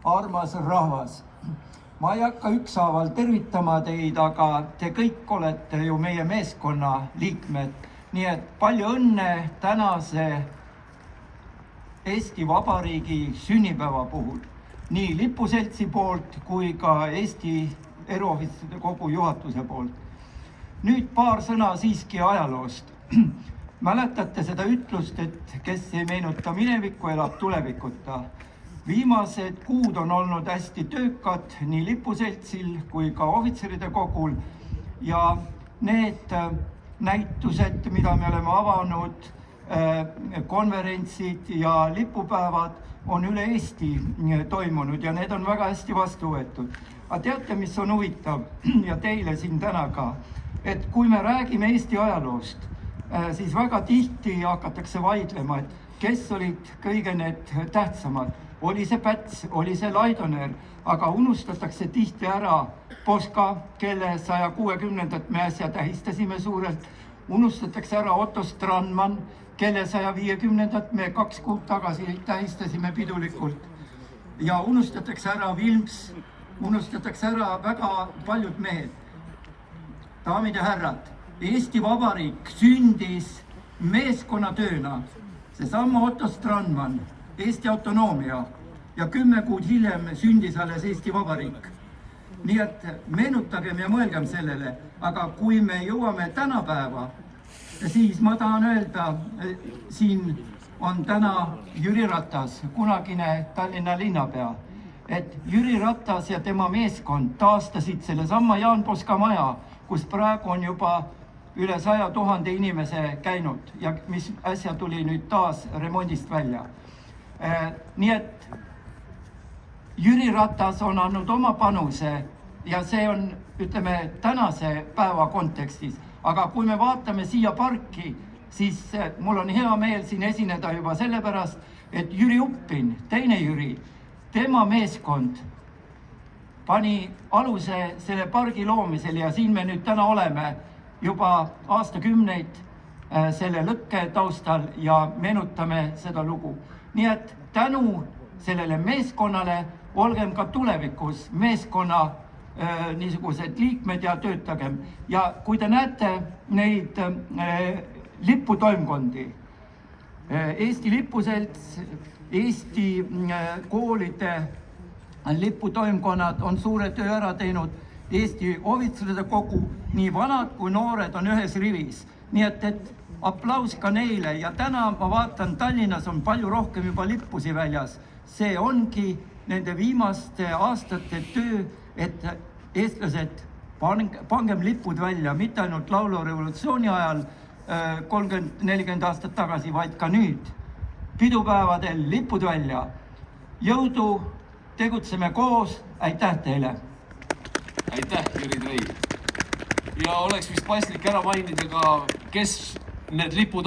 armas rahvas. Ma ei hakka ükshaaval tervitama teid, aga te kõik olete ju meie meeskonna liikmed. Nii et palju õnne tänase Eesti Vabariigi sünnipäeva puhul. Nii lipuseltsi poolt kui ka Eesti Eruohvitseride Kogu juhatuse poolt. Nüüd paar sõna siiski ajaloost. Mäletate seda ütlust, et kes ei meenuta minevikku, elab tulevikuta. Viimased kuud on olnud hästi töökad nii lipuseltsil kui ka ohvitseride kogul ja need näitused, mida me oleme avanud, konverentsid ja lipupäevad on üle Eesti toimunud ja need on väga hästi vastu võetud. Aga teate, mis on huvitav ja teile siin täna ka, et kui me räägime Eesti ajaloost, siis väga tihti hakatakse vaidlema, et kes olid kõige need tähtsamad. Oli see Päts, oli see Laidoner, aga unustatakse tihti ära Poska, kelle 160. me äsja tähistasime suurelt. Unustatakse ära Otto Strandman, kelle 150. me 2 kuud tagasi tähistasime pidulikult. Ja unustatakse ära Vilms, unustatakse ära väga paljud mehed. Daamid ja härrad, Eesti Vabariik sündis meeskonnatööna. Seesama Otto Strandman, Eesti autonoomia ja 10 kuud hiljem sündis alles Eesti Vabariik. Nii et meenutagem ja mõelgem sellele, aga kui me jõuame tänapäeva, siis ma tahan öelda, siin on täna Jüri Ratas, kunagine Tallinna linnapea, et Jüri Ratas ja tema meeskond taastasid sellesama Jaan Poska maja, kus praegu on juba üle 100 000 inimese käinud ja mis äsja tuli nüüd taas remondist välja. Nii et Jüri Ratas on andnud oma panuse ja see on, ütleme, tänase päeva kontekstis. Aga kui me vaatame siia parki, siis mul on hea meel siin esineda juba sellepärast, et Jüri Uppin, teine Jüri, tema meeskond pani aluse selle pargi loomisel ja siin me nüüd täna oleme juba aastakümneid selle lõkke taustal ja meenutame seda lugu. Nii et tänu sellele meeskonnale olgem ka tulevikus meeskonna niisugused liikmed ja töötagem. Ja kui te näete neid liputoimkondi, Eesti lipuselts, Eesti koolide liputoimkonnad on suure töö ära teinud, Eesti ohvitseride kogu, nii vanad kui noored on ühes rivis. Nii et aplaus ka neile ja täna ma vaatan, Tallinnas on palju rohkem juba lippusi väljas. See ongi nende viimaste aastate töö, et eestlased pangem lipud välja, mitte ainult laulurevolutsiooni ajal 30-40 aastat tagasi, vaid ka nüüd. Pidupäevadel lipud välja. Jõudu, tegutseme koos, aitäh teile! Aitäh, Jüri Trei! Ja oleks vist paslik ära mainida ka, kes need lipud